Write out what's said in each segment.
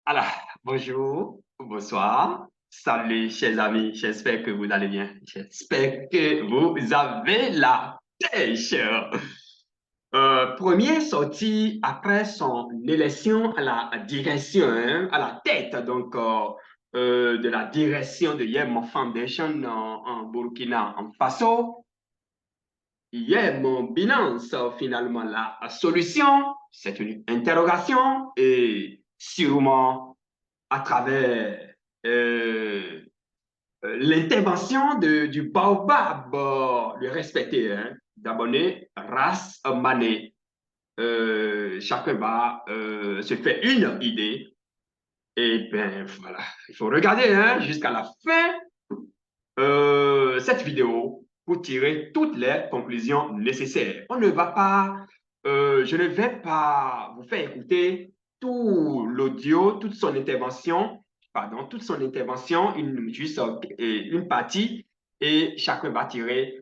Alors, bonjour, bonsoir, salut chers amis, j'espère que vous allez bien, j'espère que vous avez la pêche. Première sortie après son élection à la direction, hein, à la tête de la direction de Yem Foundation en Burkina Faso. Yem Binance, finalement, la solution, c'est une interrogation et sûrement à travers euh, l'intervention du baobab, le respecté, hein, d'abonner race Mané. Chacun va se faire une idée. Et bien voilà, il faut regarder hein, jusqu'à la fin cette vidéo pour tirer toutes les conclusions nécessaires. Je ne vais pas vous faire écouter tout l'audio, toute son intervention, juste une partie, et chacun va tirer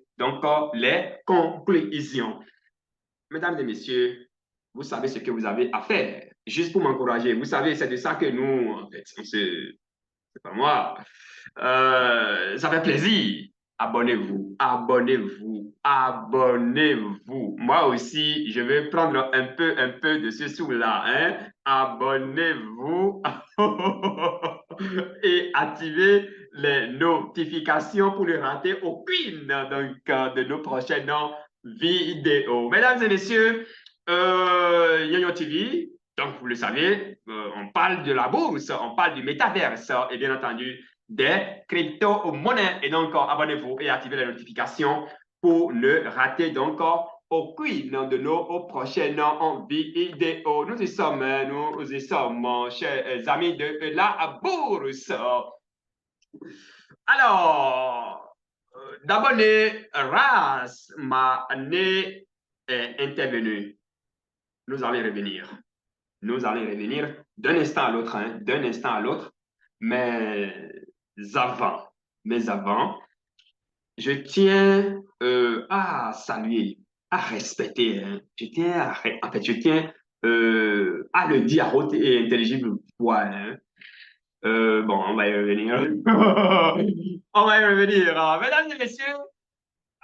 les conclusions. Mesdames et messieurs, vous savez ce que vous avez à faire, juste pour m'encourager. Vous savez, c'est de ça que nous, en fait, c'est pas moi. Ça fait plaisir. Abonnez-vous, abonnez-vous, abonnez-vous. Moi aussi, je vais prendre un peu de ce sou-là. Hein? Abonnez-vous et activez les notifications pour ne rater aucune de nos prochaines vidéos. Mesdames et messieurs, Yo-Yo TV, donc, vous le savez, on parle de la bourse, on parle du métaverse et bien entendu des crypto-monnaies. Et donc, abonnez-vous et activez les notifications pour ne rater aucune de nos prochaines vidéos. Nous y sommes, chers amis de la bourse. Alors, d'abonner, Ras Mané est intervenu. Nous allons revenir. Nous allons revenir d'un instant à l'autre, hein, d'un instant à l'autre. Mais avant, mais avant, je tiens à saluer, à respecter, hein, en fait, je tiens à le dire à haute et intelligible voix. Hein. Bon, on va y revenir. On va y revenir. Mesdames et messieurs,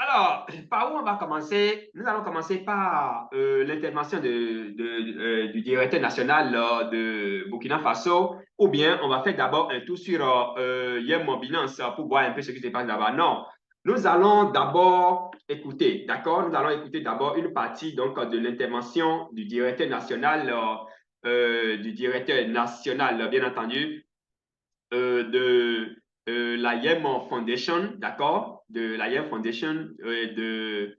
alors, par où on va commencer? Nous allons commencer par l'intervention du directeur national de Burkina Faso, ou bien on va faire d'abord un tour sur Yem Binance pour voir un peu ce qui se passe là-bas. Non, nous allons d'abord écouter, d'accord? Nous allons écouter d'abord une partie de l'intervention du directeur national, bien entendu, de la Yem Foundation, d'accord, de la Yem Foundation de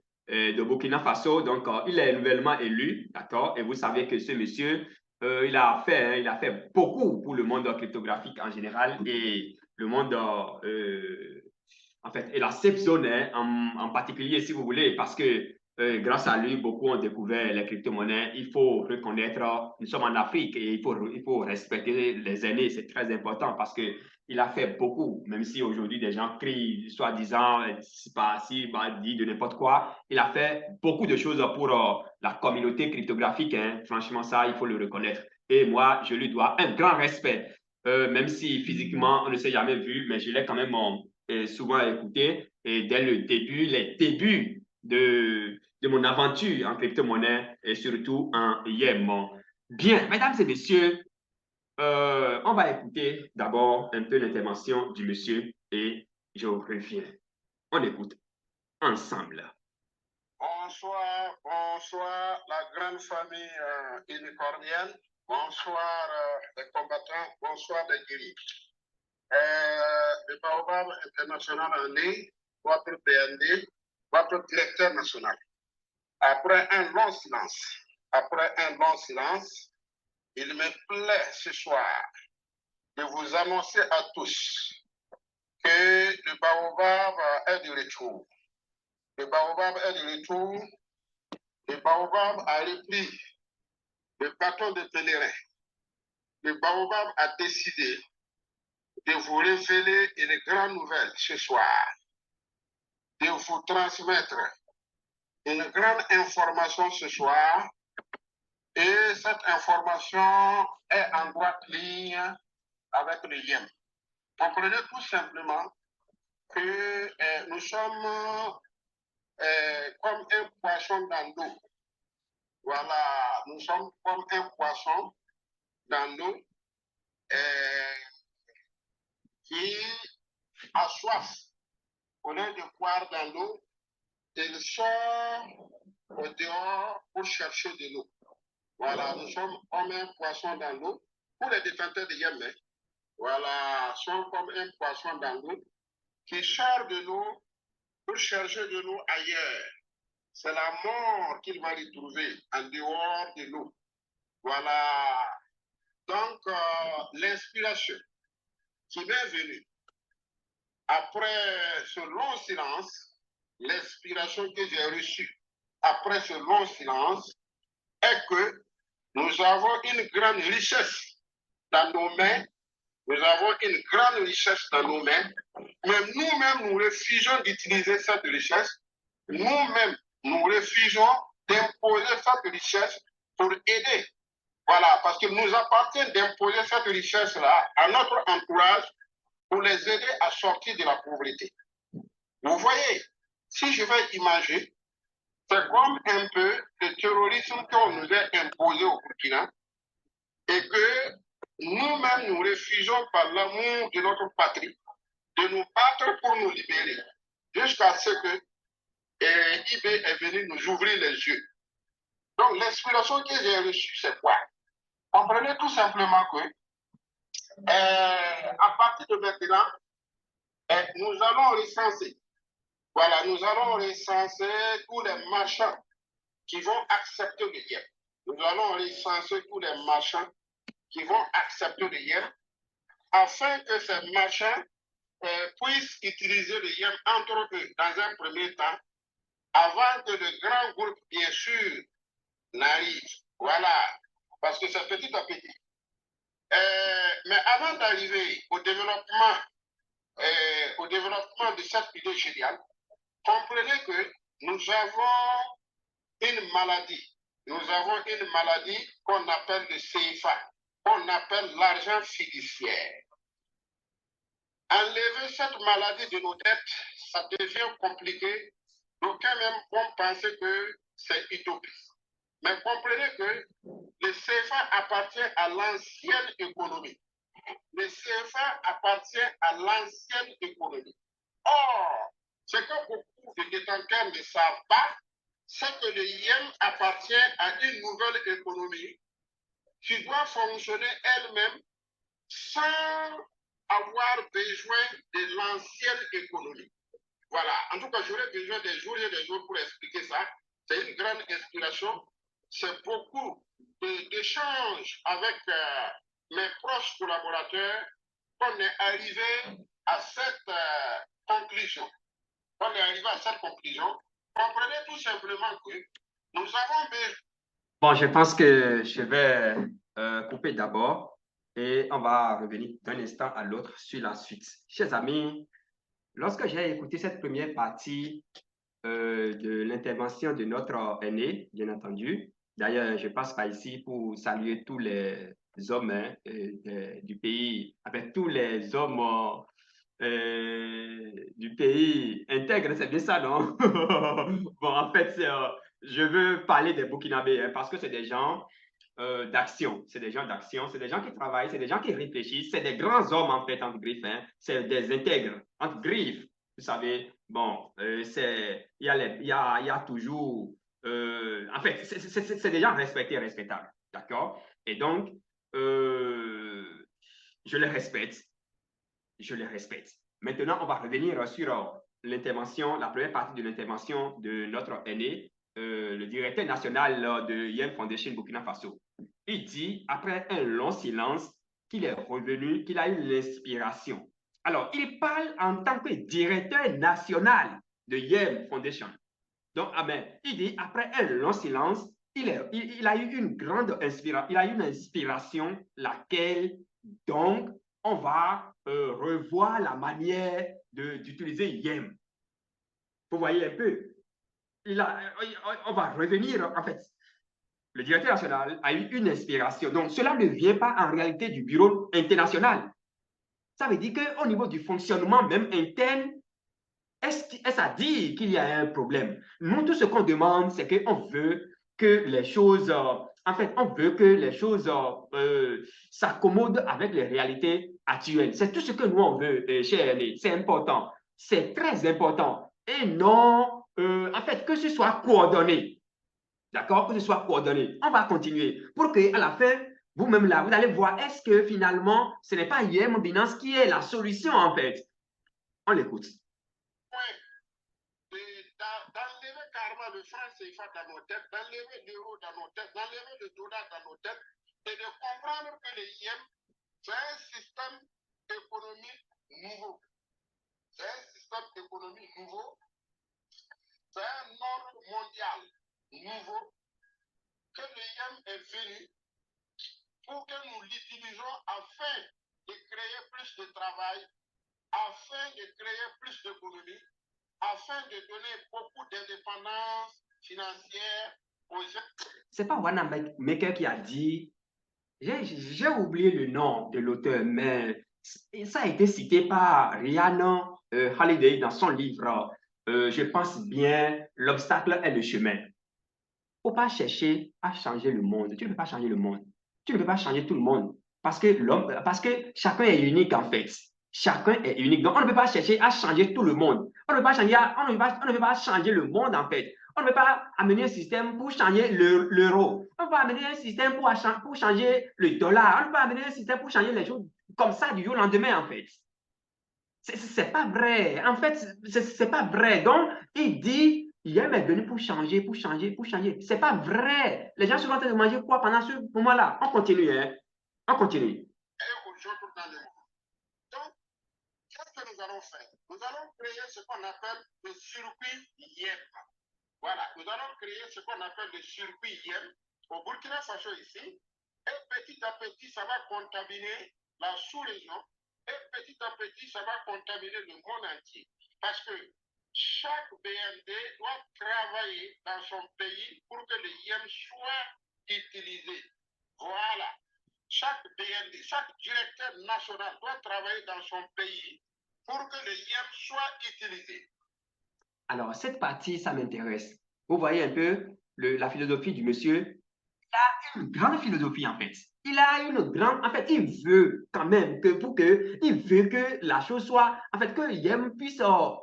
Burkina Faso. Donc, il est nouvellement élu, d'accord, et vous savez que ce monsieur, il a fait beaucoup pour le monde cryptographique en général et le monde, en fait, et la safe zone hein, en particulier, si vous voulez, parce que grâce à lui, beaucoup ont découvert les crypto-monnaies. Il faut reconnaître, nous sommes en Afrique et il faut respecter les aînés. C'est très important parce que il a fait beaucoup, même si aujourd'hui des gens crient, soi-disant, c'est pas si, bah, dit de n'importe quoi. Il a fait beaucoup de choses pour la communauté cryptographique. Hein. Franchement, ça, il faut le reconnaître. Et moi, je lui dois un grand respect. Même si physiquement, on ne s'est jamais vu, mais je l'ai quand même souvent écouté. Et dès le début, les débuts de mon aventure en crypto-monnaie et surtout en YEM. Bien, mesdames et messieurs, on va écouter d'abord un peu l'intervention du monsieur et je reviens. On écoute ensemble. Bonsoir, bonsoir la grande famille unicornienne. Bonsoir les combattants, bonsoir les guerriers. Le Baobab International en est votre PND, votre directeur national. Après un long silence, il me plaît ce soir de vous annoncer à tous que le Baobab est de retour. Le Baobab est de retour. Le Baobab a repris le bâton de pèlerin. Le Baobab a décidé de vous révéler une grande nouvelle ce soir, de vous transmettre une grande information ce soir Et cette information est en droite ligne avec le YEM. Comprenez tout simplement que nous sommes comme un poisson dans l'eau. Voilà, nous sommes comme un poisson dans l'eau qui a soif. Au lieu de boire dans l'eau, il sort au dehors pour chercher de l'eau. Voilà, nous sommes comme un poisson dans l'eau. Pour les détenteurs de Yémen, voilà, sont comme un poisson dans l'eau qui sort de l'eau pour chercher de l'eau ailleurs. C'est la mort qu'il va y trouver en dehors de l'eau. Voilà. Donc, l'inspiration qui m'est venue après ce long silence, l'inspiration que j'ai reçue après ce long silence est que nous avons une grande richesse dans nos mains. Nous avons une grande richesse dans nos mains, mais nous-mêmes, nous refusons d'utiliser cette richesse. Nous-mêmes, nous refusons d'imposer cette richesse pour aider. Voilà, parce qu'il nous appartient d'imposer cette richesse-là à notre entourage pour les aider à sortir de la pauvreté. Vous voyez, si je vais imaginer, c'est comme un peu le terrorisme qu'on nous a imposé au Burkina et que nous-mêmes nous refusons par l'amour de notre patrie de nous battre pour nous libérer jusqu'à ce que IB est venu nous ouvrir les yeux. Donc l'inspiration que j'ai reçue, c'est quoi? Comprenez tout simplement que à partir de maintenant, nous allons recenser. Voilà, nous allons recenser tous les marchands qui vont accepter le yem. Nous allons recenser tous les marchands qui vont accepter le yem afin que ces marchands puissent utiliser le yem entre eux dans un premier temps avant que le grand groupe, bien sûr, n'arrive. Voilà, parce que c'est petit à petit. Mais avant d'arriver au développement de cette idée géniale, comprenez que nous avons une maladie. Nous avons une maladie qu'on appelle le CFA, qu'on appelle l'argent fiduciaire. Enlever cette maladie de nos têtes, ça devient compliqué. D'aucuns même vont penser que c'est utopique. Mais comprenez que le CFA appartient à l'ancienne économie. Le CFA appartient à l'ancienne économie. Or, ce que beaucoup de détenteurs ne savent pas, c'est que le YEM appartient à une nouvelle économie qui doit fonctionner elle-même sans avoir besoin de l'ancienne économie. Voilà, en tout cas, j'aurais besoin des jours et des jours pour expliquer ça. C'est une grande inspiration. C'est beaucoup d'échanges avec mes proches collaborateurs qu'on est arrivé à cette conclusion. On est arrivé à cette conclusion. Comprenez tout simplement que nous avons besoin. Bon, je pense que je vais couper d'abord et on va revenir d'un instant à l'autre sur la suite. Chers amis, lorsque j'ai écouté cette première partie de l'intervention de notre aîné, bien entendu, d'ailleurs, je passe par ici pour saluer tous les hommes du pays, avec tous les hommes du pays intègre, c'est bien ça, non? Bon, en fait, je veux parler des Burkinabés parce que c'est des gens d'action, c'est des gens d'action, c'est des gens qui travaillent, c'est des gens qui réfléchissent, c'est des grands hommes en fait, entre griffes, hein, c'est des intègres, entre griffes, vous savez, bon, il y a toujours, en fait, c'est des gens respectés et respectables, d'accord? Et donc, je les respecte, je les respecte. Maintenant, on va revenir sur l'intervention, la première partie de l'intervention de notre aîné, le directeur national de Yen Foundation Burkina Faso. Il dit, après un long silence, qu'il est revenu, qu'il a eu l'inspiration. Alors, il parle en tant que directeur national de Yen Foundation. Donc, il dit, après un long silence, il a eu une grande inspiration, il a eu une inspiration, laquelle, donc, on va revoir la manière d'utiliser YEM. Vous voyez un peu, on va revenir, en fait, Le directeur national a eu une inspiration. Donc, cela ne vient pas en réalité du bureau international. Ça veut dire qu'au niveau du fonctionnement même interne, est-ce à dire qu'il y a un problème? Nous, tout ce qu'on demande, c'est qu'on veut que les choses, en fait, on veut que les choses s'accommodent avec les réalités actuelles. C'est tout ce que nous, on veut, cher aîné. C'est important. C'est très important. Et non, en fait, que ce soit coordonné. D'accord? Que ce soit coordonné. On va continuer pour qu'à la fin, vous-même là, vous allez voir, est-ce que finalement, ce n'est pas IM Binance qui est la solution, en fait? On l'écoute. D'enlever carrément le franc CFA dans nos têtes, d'enlever l'euro dans nos têtes, d'enlever le dollar dans nos têtes, et de comprendre que les IEM, c'est un système économique nouveau. C'est un système économique nouveau. C'est un ordre mondial nouveau que l'IEM est venu pour que nous l'utilisions afin de créer plus de travail, afin de créer plus d'économie, afin de donner beaucoup d'indépendance financière aux gens. C'est pas Wanamaker qui a dit, j'ai oublié le nom de l'auteur, mais ça a été cité par Rhiannon Holiday dans son livre, je pense bien, L'obstacle est le chemin. Il ne faut pas chercher à changer le monde. Tu ne peux pas changer le monde. Tu ne peux pas changer tout le monde. Parce que chacun est unique en fait. Chacun est unique. Donc, on ne peut pas chercher à changer tout le monde. On ne peut pas changer, on ne peut pas changer le monde en fait. On ne peut pas amener un système pour changer l'euro. On ne peut pas amener un système pour changer le dollar. On ne peut pas amener un système pour changer les choses comme ça du jour au lendemain en fait. C'est pas vrai. En fait, c'est pas vrai. Donc, il dit, il est venu pour changer, pour changer, pour changer. C'est pas vrai. Les gens sont en train de manger quoi pendant ce moment-là? On continue, hein? On continue. Et aujourd'hui dans le monde. Donc, qu'est-ce que nous allons faire? Nous allons créer ce qu'on appelle le circuit IEM. Voilà, nous allons créer ce qu'on appelle le circuit IEM au Burkina Faso ici. Et petit à petit, ça va contaminer la sous-région. Et petit à petit, ça va contaminer le monde entier. Parce que chaque BND doit travailler dans son pays pour que le IEM soit utilisé. Voilà. Chaque BND, chaque directeur national doit travailler dans son pays pour que le IEM soit utilisé. Alors, cette partie, ça m'intéresse. Vous voyez un peu la philosophie du monsieur. Il a une grande philosophie, en fait. Il a une grande... En fait, il veut quand même il veut que la chose soit... En fait, que l'IEM puisse... en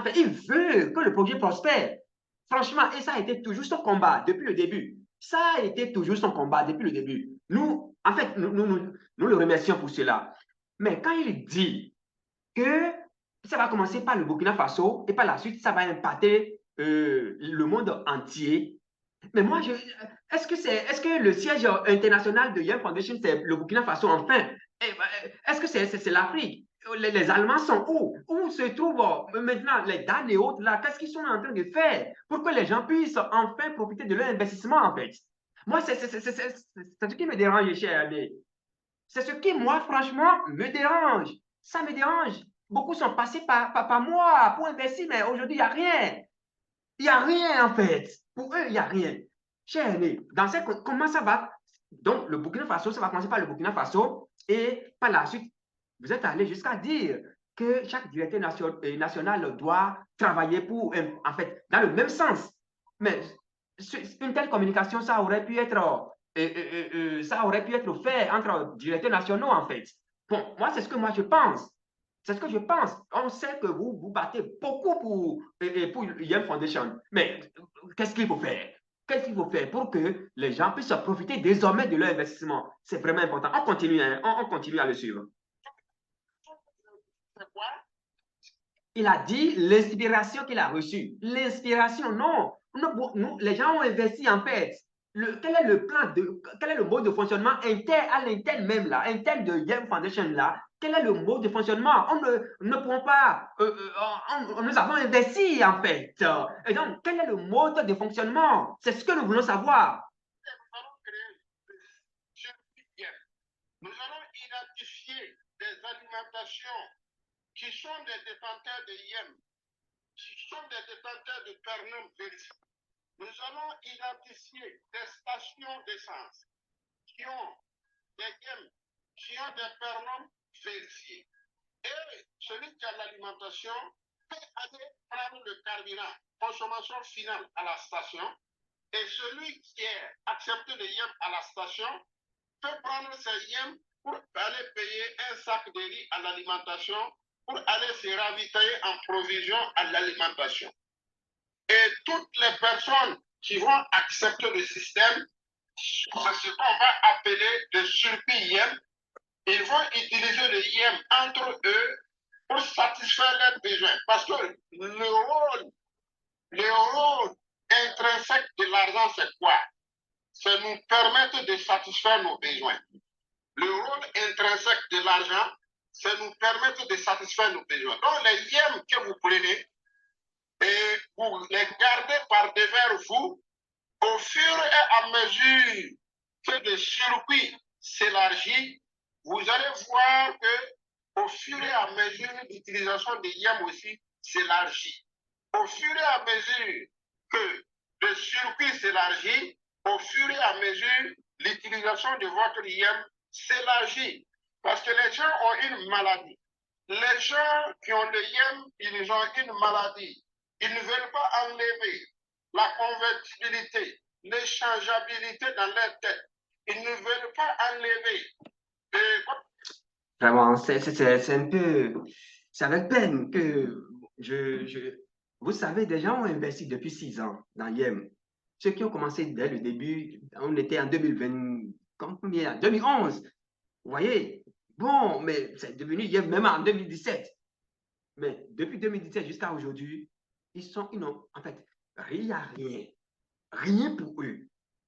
fait, il veut que le projet prospère. Franchement, et ça a été toujours son combat depuis le début. Ça a été toujours son combat depuis le début. Nous, en fait, nous le remercions pour cela. Mais quand il dit que ça va commencer par le Burkina Faso et par la suite, ça va impacter le monde entier. Mais moi, est-ce que le siège international de Young Foundation, c'est le Burkina Faso enfin? Est-ce que c'est l'Afrique? Les Allemands sont où? Où se trouvent maintenant les DAN et autres là? Qu'est-ce qu'ils sont en train de faire pour que les gens puissent enfin profiter de leur investissement en fait? Moi, c'est ce qui me dérange, cher ami. C'est ce qui, moi, franchement, me dérange. Ça me dérange. Beaucoup sont passés par moi pour investir, mais aujourd'hui, il n'y a rien. Il n'y a rien, en fait. Pour eux, il n'y a rien. Cher aîné, comment ça va? Donc, le Burkina Faso, ça va commencer par le Burkina Faso et par la suite, vous êtes allé jusqu'à dire que chaque directeur national doit travailler pour, en fait, dans le même sens. Mais une telle communication, ça aurait pu être fait entre directeurs nationaux, en fait. Bon, moi, c'est ce que moi je pense. C'est ce que je pense. On sait que vous vous battez beaucoup pour Young Foundation. Mais qu'est-ce qu'il faut faire? Qu'est-ce qu'il faut faire pour que les gens puissent profiter désormais de leur investissement? C'est vraiment important. On continue, hein? On continue à le suivre. Il a dit l'inspiration qu'il a reçue. L'inspiration, non. Les gens ont investi en fait. Quel est le plan quel est le mode de fonctionnement interne à l'interne même là, interne de Young Foundation là? Quel est le mode de fonctionnement? On ne pourront pas, nous avons investi en fait. Et donc, quel est le mode de fonctionnement? C'est ce que nous voulons savoir. Nous allons identifier des alimentations qui sont des détenteurs de IEM, qui sont des détenteurs de Pernum vérifié. nous allons identifier des stations d'essence qui ont des yèmes, qui ont des pernoms vérifiés. Et celui qui a l'alimentation peut aller prendre le carburant, consommation finale à la station. Et celui qui a accepté le yem à la station peut prendre ses yèmes pour aller payer un sac de riz à l'alimentation, pour aller se ravitailler en provision à l'alimentation. Et toutes les personnes qui vont accepter le système, c'est ce qu'on va appeler le surplus yem. Ils vont utiliser le yem entre eux pour satisfaire leurs besoins. Parce que le rôle intrinsèque de l'argent, c'est quoi? C'est nous permettre de satisfaire nos besoins. Le rôle intrinsèque de l'argent, c'est nous permettre de satisfaire nos besoins. Donc, les yèmes que vous prenez, et vous les gardez par devers vous, au fur et à mesure que le circuit s'élargit, vous allez voir que au fur et à mesure, l'utilisation des yèmes aussi s'élargit. Au fur et à mesure que le circuit s'élargit, au fur et à mesure, l'utilisation de votre yème s'élargit. Parce que les gens ont une maladie. Les gens qui ont le yème, ils ont une maladie. Ils ne veulent pas enlever la convertibilité, l'échangeabilité dans leur tête. Ils ne veulent pas enlever. Vraiment, c'est un peu... C'est avec peine que Vous savez, des gens ont investi depuis 6 ans dans YEM. Ceux qui ont commencé dès le début, on était en 2020, combien? 2011. Vous voyez? Bon, mais c'est devenu YEM même en 2017. Mais depuis 2017 jusqu'à aujourd'hui, ils n'ont, en fait, il n'y a rien. Rien pour eux.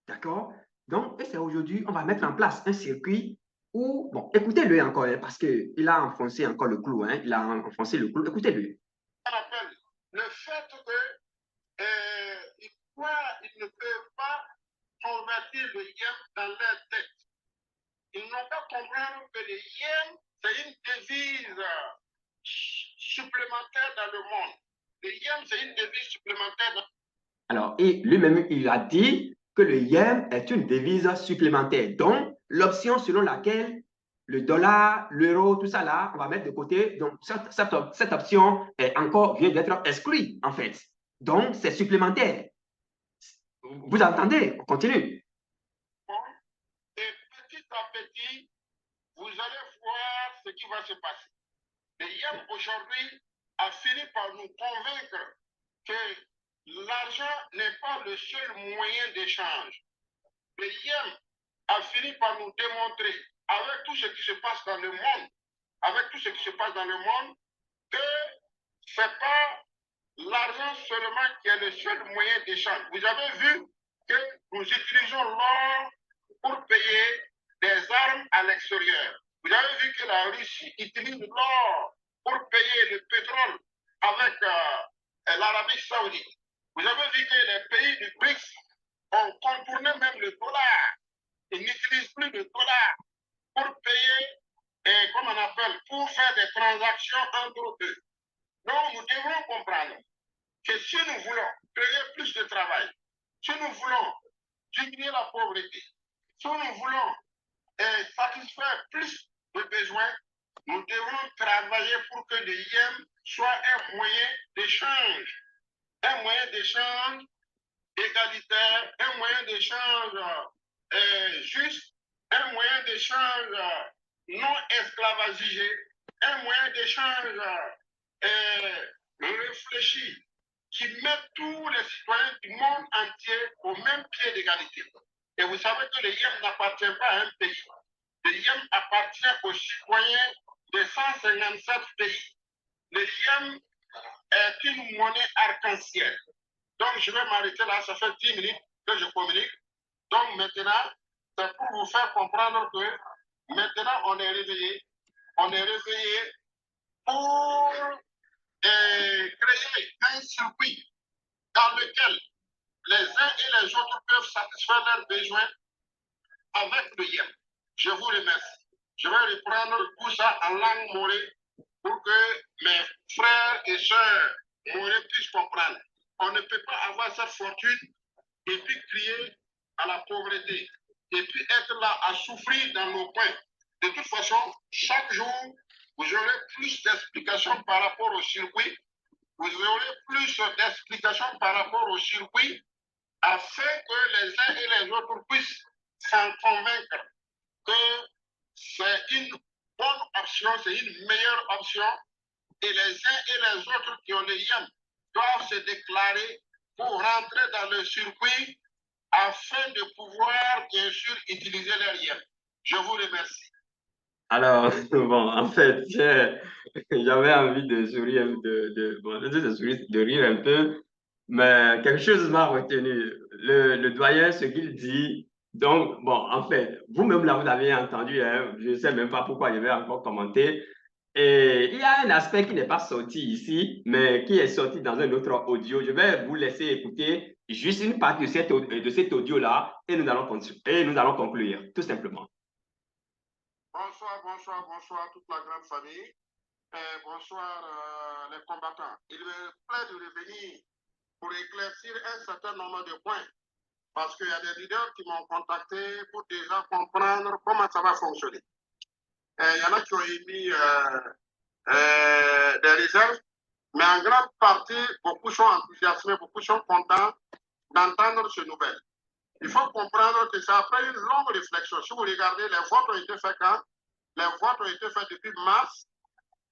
D'accord? Donc, et c'est aujourd'hui, on va mettre en place un circuit où, bon, écoutez-le encore, hein, parce qu'il a enfoncé encore le clou, hein, il a enfoncé le clou, écoutez-le. On appelle le fait que ils ne peuvent pas convertir le yem dans leur tête. Ils n'ont pas compris que le yem, c'est une devise supplémentaire dans le monde. Le yem, c'est une devise supplémentaire. Alors, et lui-même, il a dit que le yen est une devise supplémentaire. Donc, l'option selon laquelle le dollar, l'euro, tout ça là, on va mettre de côté. Donc, cette option est encore, vient d'être exclue, en fait. Donc, c'est supplémentaire. Vous entendez? On continue. Et petit à petit, vous allez voir ce qui va se passer. Le yem aujourd'hui a fini par nous convaincre que l'argent n'est pas le seul moyen d'échange. Le yem a fini par nous démontrer, avec tout ce qui se passe dans le monde, que ce n'est pas l'argent seulement qui est le seul moyen d'échange. Vous avez vu que nous utilisons l'or pour payer des armes à l'extérieur. Vous avez vu que la Russie utilise l'or pour payer le pétrole avec l'Arabie Saoudite. Vous avez vu que les pays du BRICS ont contourné même le dollar. Ils n'utilisent plus le dollar pour payer, comme on appelle, pour faire des transactions entre eux. Donc, nous devons comprendre que si nous voulons créer plus de travail, si nous voulons diminuer la pauvreté, si nous voulons satisfaire plus de besoins, nous devons travailler pour que le yem soit un moyen d'échange égalitaire, un moyen d'échange juste, un moyen d'échange non esclavagisé, un moyen d'échange réfléchi, qui met tous les citoyens du monde entier au même pied d'égalité. Et vous savez que le yem n'appartient pas à un pays. Le yem appartient aux citoyens de 157 pays. Le yem est une monnaie arc-en-ciel. Donc, je vais m'arrêter là, ça fait 10 minutes que je communique. Donc, maintenant, c'est pour vous faire comprendre que maintenant, on est réveillé. On est réveillé pour créer un circuit dans lequel les uns et les autres peuvent satisfaire leurs besoins avec le yem. Je vous remercie. Je vais reprendre tout ça en langue morée pour que mes frères et sœurs morés puissent comprendre. On ne peut pas avoir cette fortune et puis crier à la pauvreté, et puis être là à souffrir dans nos coins. De toute façon, chaque jour, vous aurez plus d'explications par rapport au circuit, vous aurez plus d'explications par rapport au circuit, afin que les uns et les autres puissent s'en convaincre que c'est une bonne option, c'est une meilleure option, et les uns et les autres qui ont les yams doivent se déclarer pour rentrer dans le circuit afin de pouvoir, bien sûr, utiliser leur yam. Je vous remercie. Alors, bon, en fait, j'avais envie de sourire, bon, de rire un peu, mais quelque chose m'a retenu. Le doyen, ce qu'il dit, donc, bon, en fait, vous-même là, vous avez entendu, hein, je ne sais même pas pourquoi je vais encore commenter. Et il y a un aspect qui n'est pas sorti ici, mais qui est sorti dans un autre audio. Je vais vous laisser écouter juste une partie de cet audio-là et nous allons conclure, tout simplement. Bonsoir, bonsoir, bonsoir toute la grande famille. Et bonsoir les combattants. Il me plaît de revenir pour éclaircir un certain nombre de points. Parce qu'il y a des leaders qui m'ont contacté pour déjà comprendre comment ça va fonctionner. Il y en a qui ont émis des réserves, mais en grande partie, beaucoup sont enthousiasmés, beaucoup sont contents d'entendre ce nouvelle. Il faut comprendre que c'est après une longue réflexion. Si vous regardez, les votes ont été faits quand? Les votes ont été faits depuis mars.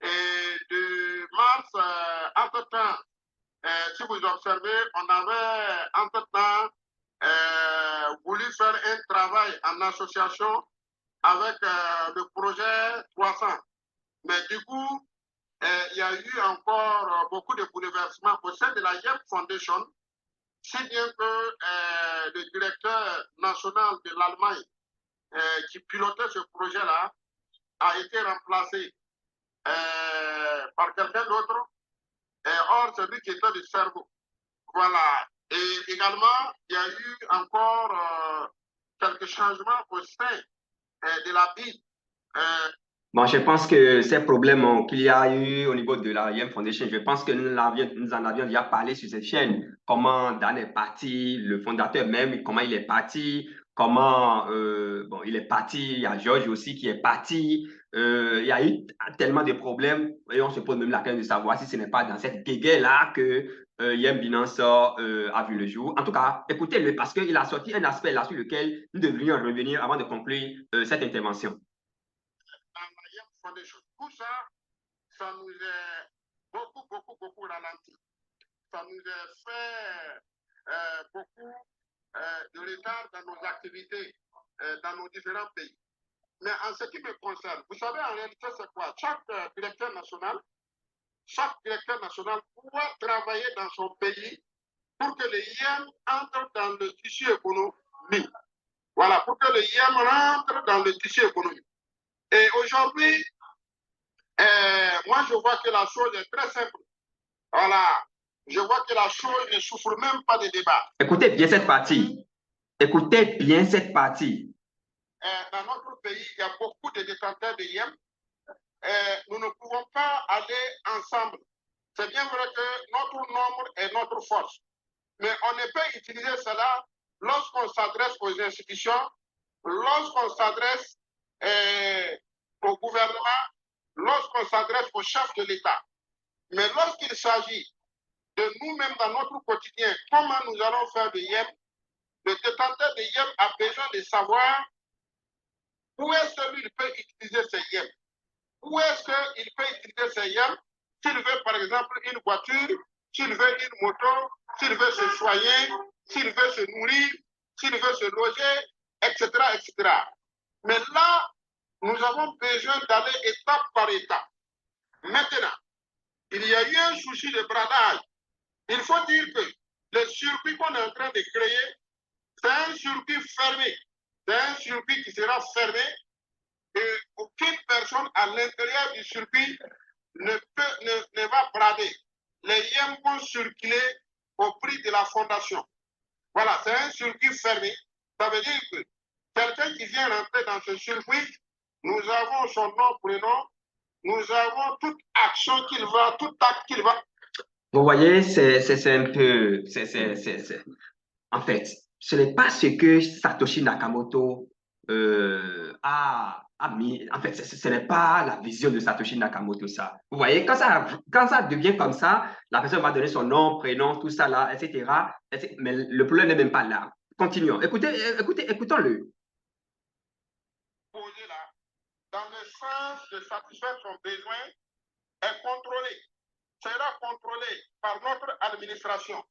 Et de mars, entre-temps, si vous observez, on avait entre-temps voulu faire un travail en association avec le projet 300. Mais du coup, il y a eu encore beaucoup de bouleversements au sein de la YEP Foundation, si bien que le directeur national de l'Allemagne qui pilotait ce projet-là a été remplacé par quelqu'un d'autre. Or, c'est lui qui était le cerveau. Voilà. Et également, il y a eu encore quelques changements au sein de la Bible. Bon, je pense que ces problèmes qu'il y a eu au niveau de la IM Foundation, je pense que nous en avions déjà parlé sur cette chaîne. Comment Dan est parti, le fondateur même, comment il est parti, comment bon, il est parti, il y a Georges aussi qui est parti. Il y a eu tellement de problèmes et on se pose même la question de savoir si ce n'est pas dans cette guéguerre-là que Yem Binance a vu le jour. En tout cas, écoutez-le parce qu'il a sorti un aspect là sur lequel nous devrions revenir avant de conclure cette intervention. Tout ça, ça nous a beaucoup ralenti. Ça nous a fait beaucoup de retard dans nos activités, dans nos différents pays. Mais en ce qui me concerne, vous savez, en réalité, c'est quoi? Chaque directeur national doit travailler dans son pays pour que les yens entrent dans le tissu économique. Voilà, pour que les yens rentrent dans le tissu économique. Et aujourd'hui, moi, je vois que la chose est très simple. Voilà. Je vois que la chose ne souffre même pas de débat. Écoutez bien cette partie. Écoutez bien cette partie. Dans notre pays, il y a beaucoup de détenteurs de yens. Nous ne pouvons pas aller ensemble. C'est bien vrai que notre nombre est notre force. Mais on ne peut utiliser cela lorsqu'on s'adresse aux institutions, lorsqu'on s'adresse au gouvernement, lorsqu'on s'adresse au chef de l'État. Mais lorsqu'il s'agit de nous-mêmes dans notre quotidien, comment nous allons faire de yem, le détenteur de yem a besoin de savoir où est-ce qu'il peut utiliser ces yem. Où est-ce qu'il peut utiliser ces yem s'il veut par exemple une voiture, s'il veut une moto, s'il veut se soigner, s'il veut se nourrir, s'il veut se loger, etc., etc. Mais là, nous avons besoin d'aller étape par étape. Maintenant, il y a eu un souci de bradage. Il faut dire que le circuit qu'on est en train de créer, c'est un circuit fermé. C'est un circuit qui sera fermé et aucune personne à l'intérieur du circuit ne va brader. Les yens vont circuler au prix de la fondation. Voilà, c'est un circuit fermé. Ça veut dire que quelqu'un qui vient rentrer dans ce circuit, nous avons son nom, prénom, nous avons toute action qu'il va, tout acte qu'il va. Vous voyez, c'est un peu... en fait, ce n'est pas ce que Satoshi Nakamoto a mis. En fait, ce n'est pas la vision de Satoshi Nakamoto, ça. Vous voyez, quand ça devient comme ça, la personne va donner son nom, prénom, tout ça là, etc. Mais le problème n'est même pas là. Continuons. Écoutons-le. Posé là, dans le sens de satisfaire son besoin, est contrôlé, sera contrôlé par notre administration.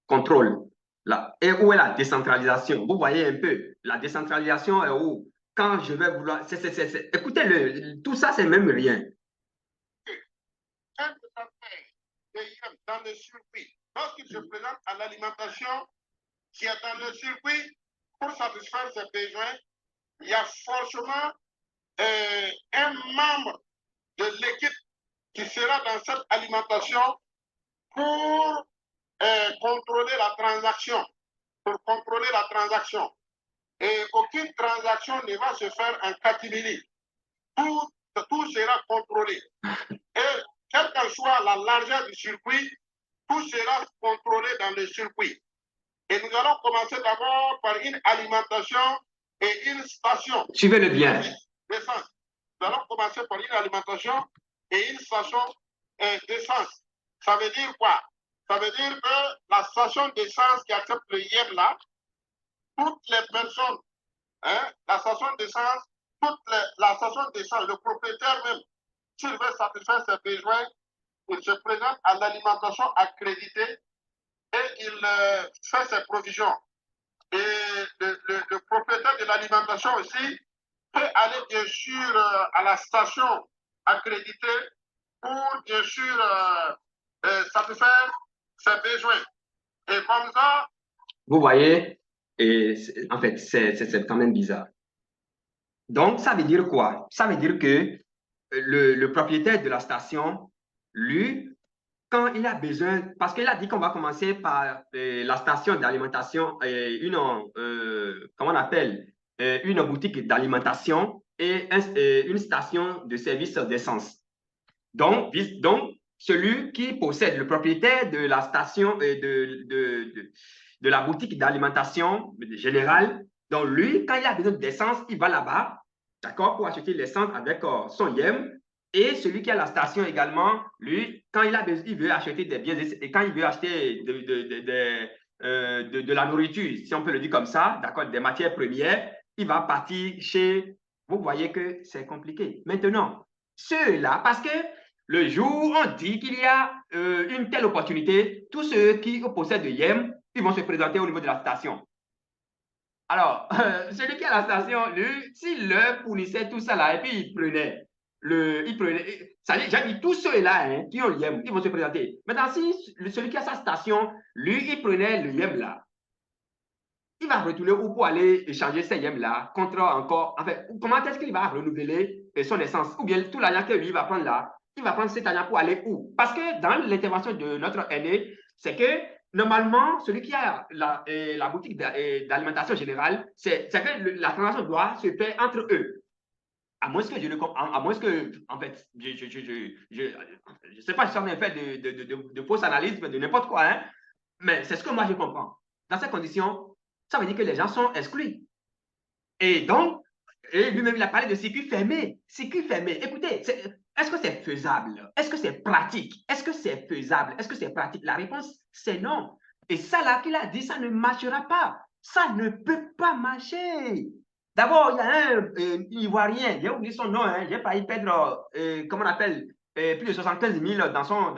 Contrôle. Là. Et où est la décentralisation? Vous voyez un peu, la décentralisation est où? Quand je vais vouloir... Écoutez, tout ça, c'est même rien. Dans le circuit, lorsqu'il se présente à l'alimentation qui est dans le circuit, pour satisfaire ses besoins, il y a forcément un membre de l'équipe qui sera dans cette alimentation pour contrôler la transaction. Pour contrôler la transaction. Et aucune transaction ne va se faire en catimini. Tout sera contrôlé. Et quelle que soit la largeur du circuit, tout sera contrôlé dans le circuit. Et nous allons commencer d'abord par une alimentation et une station. Suivez-le bien. D'essence. Nous allons commencer par une alimentation et une station d'essence. Ça veut dire quoi? Ça veut dire que la station d'essence qui accepte le IEM là, toutes les personnes, la station d'essence, la station d'essence, le propriétaire même, s'il veut satisfaire ses besoins, il se présente à l'alimentation accréditée et il fait ses provisions. Et le propriétaire de l'alimentation aussi peut aller bien sûr à la station accréditée pour bien sûr satisfaire ses besoins. Et comme ça... Vous voyez, et en fait, c'est quand même bizarre. Donc, ça veut dire quoi? Ça veut dire que le propriétaire de la station, lui, quand il a besoin, parce qu'il a dit qu'on va commencer par la station d'alimentation, comment on appelle, une boutique d'alimentation et une station de service d'essence. Donc, celui qui possède, le propriétaire de la station et de la boutique d'alimentation générale, donc lui, quand il a besoin d'essence, il va là-bas, d'accord, pour acheter l'essence avec son IEM. Et celui qui a la station également, lui, quand il veut acheter des biens, et quand il veut acheter de la nourriture, si on peut le dire comme ça, d'accord, des matières premières, il va partir chez... Vous voyez que c'est compliqué. Maintenant, ceux-là, parce que le jour où on dit qu'il y a une telle opportunité, tous ceux qui possèdent de IEM, ils vont se présenter au niveau de la station. Alors, celui qui a la station, lui, s'il leur fournissait tout ça là, et puis il prenait, ça dit, j'ai dit, tous ceux-là qui ont l'IEM, ils vont se présenter. Maintenant, si celui qui a sa station, lui, il prenait le IEM là, il va retourner où pour aller échanger ces IEM là contre encore, en fait, comment est-ce qu'il va renouveler son essence? Ou bien tout l'argent que lui va prendre là, il va prendre cet argent pour aller où? Parce que dans l'intervention de notre aîné, c'est que normalement, celui qui a la boutique d'alimentation générale, c'est que la transaction doit se faire entre eux. À moins que je le comprenne, à moins que, en fait, je sais pas si on a fait de fausses analyses, de n'importe quoi, hein, mais c'est ce que moi je comprends. Dans ces conditions, ça veut dire que les gens sont exclus. Et donc, lui-même, il a parlé de circuit fermé. Circuit fermé. Écoutez, est-ce que c'est faisable? Est-ce que c'est pratique? Est-ce que c'est faisable? Est-ce que c'est pratique? La réponse, c'est non. Et ça, là, qu'il a dit, ça ne marchera pas. Ça ne peut pas marcher. D'abord, il y a un Ivoirien, j'ai oublié son nom, hein, j'ai failli perdre, comment on appelle, plus de 75 000 dans son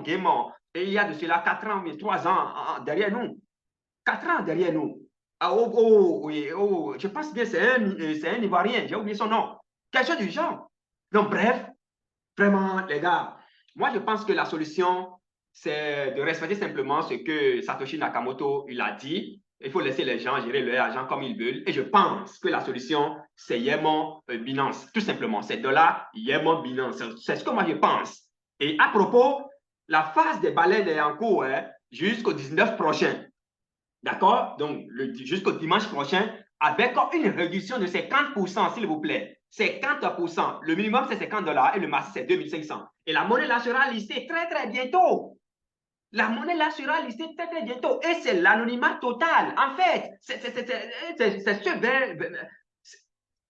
game. Et il y a de cela 4 ans, mais 3 ans derrière nous. 4 ans derrière nous. Je pense bien c'est un Ivoirien, j'ai oublié son nom. Quelque chose du genre. Donc, bref, vraiment, les gars, moi, je pense que la solution, c'est de respecter simplement ce que Satoshi Nakamoto il a dit. Il faut laisser les gens gérer leur argent comme ils veulent. Et je pense que la solution, c'est Yemon Binance. Tout simplement, c'est $, Yemon Binance. C'est ce que moi, je pense. Et à propos, la phase des baleines est en cours jusqu'au 19 prochain. D'accord? Donc, jusqu'au dimanche prochain, avec une réduction de 50%, s'il vous plaît. 50%. Le minimum, c'est $50 et le max, c'est 2500. Et la monnaie là sera listée très, très bientôt. La monnaie là sera listée très très bientôt et c'est l'anonymat total. En fait, c'est ce vers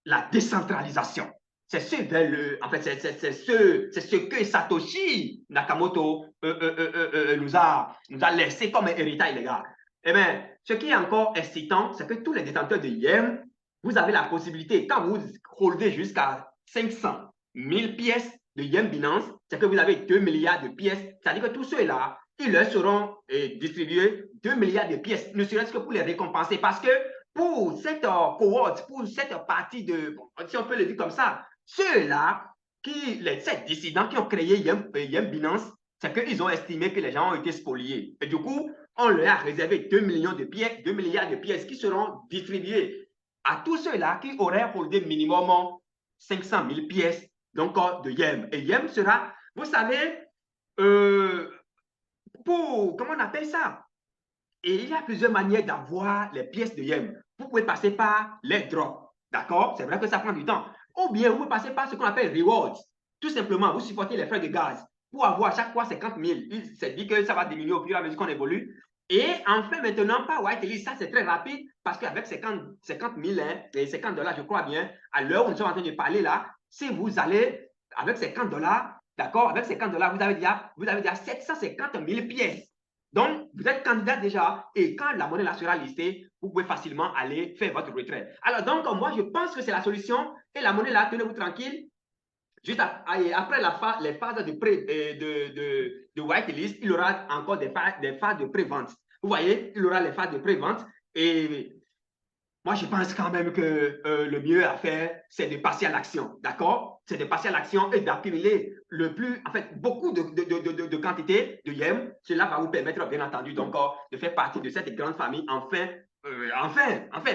la décentralisation. C'est ce vers le, en fait, c'est ce que Satoshi Nakamoto nous a laissé comme un héritage, les gars. Eh bien, ce qui est encore excitant, c'est que tous les détenteurs de Yem, vous avez la possibilité, quand vous holdez jusqu'à 500 000 pièces de Yem Binance, c'est que vous avez 2 milliards de pièces. C'est-à-dire que tous ceux-là, ils leur seront distribués 2 milliards de pièces, ne serait-ce que pour les récompenser. Parce que pour cette cohorte, pour cette partie de, si on peut le dire comme ça, ceux-là, les 7 dissidents qui ont créé Yem Binance, c'est qu'ils ont estimé que les gens ont été spoliés. Et du coup, on leur a réservé 2 millions de pièces, 2 milliards de pièces qui seront distribuées à tous ceux-là qui auraient holdé minimum 500 000 pièces donc de Yem. Et Yem sera, vous savez, comment on appelle ça? Et il y a plusieurs manières d'avoir les pièces de Yem. Vous pouvez passer par les drops, d'accord? C'est vrai que ça prend du temps. Ou bien vous pouvez passer par ce qu'on appelle rewards. Tout simplement, vous supportez les frais de gaz pour avoir à chaque fois 50 000. Il s'est dit que ça va diminuer au fur et à mesure qu'on évolue. Et enfin, maintenant, par whitelist, ça c'est très rapide parce qu'avec 50 000 hein, et 50 $, je crois bien, à l'heure où nous sommes en train de parler là, si vous allez avec 50 $, d'accord, avec 50 $, vous avez déjà 750 000 pièces. Donc, vous êtes candidat déjà et quand la monnaie là sera listée, vous pouvez facilement aller faire votre retrait. Alors, donc, moi, je pense que c'est la solution et la monnaie là, tenez-vous tranquille. Juste après les phases de whitelist, il y aura encore des phases de pré-vente. Vous voyez, il y aura les phases de pré-vente et moi, je pense quand même que le mieux à faire, c'est de passer à l'action, d'accord? C'est de passer à l'action et d'accumuler beaucoup de quantité de Yem. Cela va vous permettre, bien entendu, donc, de faire partie de cette grande famille, enfin,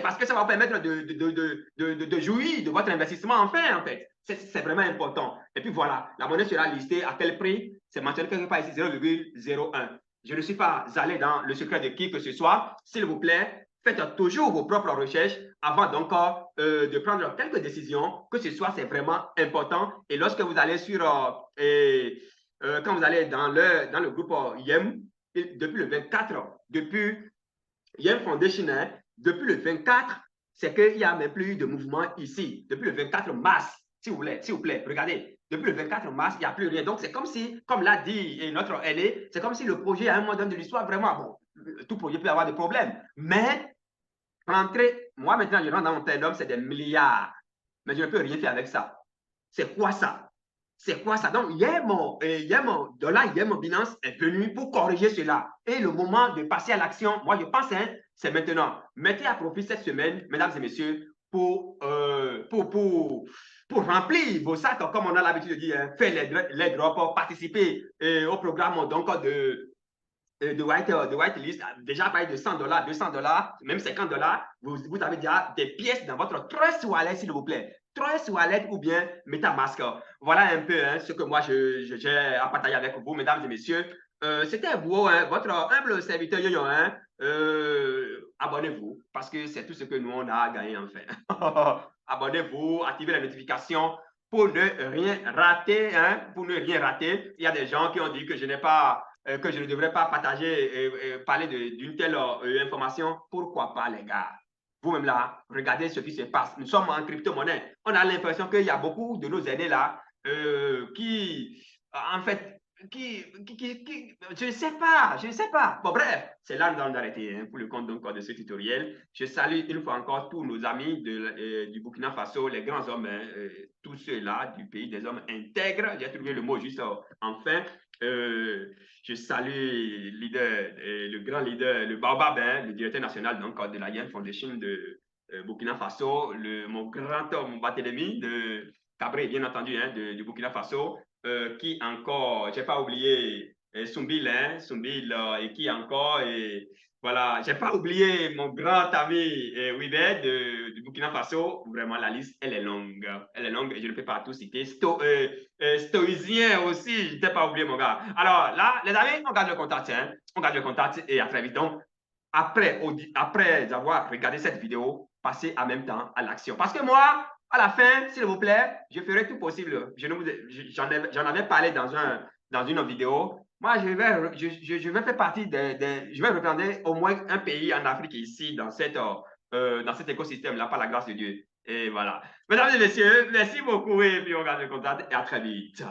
parce que ça va vous permettre de jouir de votre investissement, enfin, en fait. C'est vraiment important. Et puis voilà, la monnaie sera listée à quel prix? C'est mentionné quelque part ici, 0,01. Je ne suis pas allé dans le secret de qui que ce soit. S'il vous plaît, faites toujours vos propres recherches avant donc de prendre quelques décisions, que ce soit, c'est vraiment important. Et lorsque vous allez quand vous allez dans le groupe Yem, depuis le 24, depuis Yem Foundation, hein, depuis le 24, c'est qu'il n'y a même plus de mouvement ici. Depuis le 24 mars, s'il vous plaît, regardez. Depuis le 24 mars, il n'y a plus rien. Donc, c'est comme si, comme l'a dit notre aîné, c'est comme si le projet, à un moment donné de l'histoire, vraiment, bon, tout projet peut avoir des problèmes. Mais, moi maintenant, je rentre dans mon terme, c'est des milliards. Mais je ne peux rien faire avec ça. C'est quoi ça? C'est quoi ça? Donc, hier, mon dollar, hier, mon Binance est venu pour corriger cela. Et le moment de passer à l'action, moi, je pense, hein, c'est maintenant. Mettez à profit cette semaine, mesdames et messieurs, pour remplir vos sacs, comme on a l'habitude de dire, hein, faire les drops, participer au programme donc, de whitelist, déjà parlé de 100 $, 200 $, même 50 $, vous avez déjà des pièces dans votre Trust Wallet, s'il vous plaît. Trust Wallet ou bien MetaMask. Voilà un peu hein, ce que moi j'ai à partager avec vous, mesdames et messieurs. C'était vous, hein, votre humble serviteur Yo-Yo. Hein. Abonnez-vous parce que c'est tout ce que nous on a gagné en fait. Abonnez-vous, activez la notification pour ne rien rater. Hein, pour ne rien rater. Il y a des gens qui ont dit que je n'ai pas que je ne devrais pas partager et parler d'une telle information. Pourquoi pas, les gars? Vous-même là, regardez ce qui se passe. Nous sommes en crypto-monnaie. On a l'impression qu'il y a beaucoup de nos aînés là qui, en fait, je ne sais pas. Bon, bref, c'est là que nous allons arrêter hein, pour le compte donc, de ce tutoriel. Je salue une fois encore tous nos amis du Burkina Faso, les grands hommes, hein, tous ceux-là du pays des hommes intègres. J'ai trouvé le mot juste enfin. Je salue le grand leader, le Baobab, hein, le directeur national donc, de la Yem Foundation de Burkina Faso, mon grand homme Barthélemy de Cabré, bien entendu, hein, de Burkina Faso, qui encore, je n'ai pas oublié Soumbil, hein, et qui encore, et voilà, je n'ai pas oublié mon grand ami Wibet du Burkina Faso. Vraiment, la liste, elle est longue. Elle est longue et je ne peux pas tout citer. Stoïcien aussi, je ne t'ai pas oublié, mon gars. Alors là, les amis, on garde le contact. Hein. On garde le contact et à très vite. Donc, après avoir regardé cette vidéo, passez en même temps à l'action. Parce que moi, à la fin, s'il vous plaît, je ferai tout possible. J'en avais parlé dans dans une vidéo. Moi, je vais faire partie je vais représenter au moins un pays en Afrique ici, dans cet écosystème-là, par la grâce de Dieu. Et voilà. Mesdames et messieurs, merci beaucoup et puis on garde le contact et à très vite.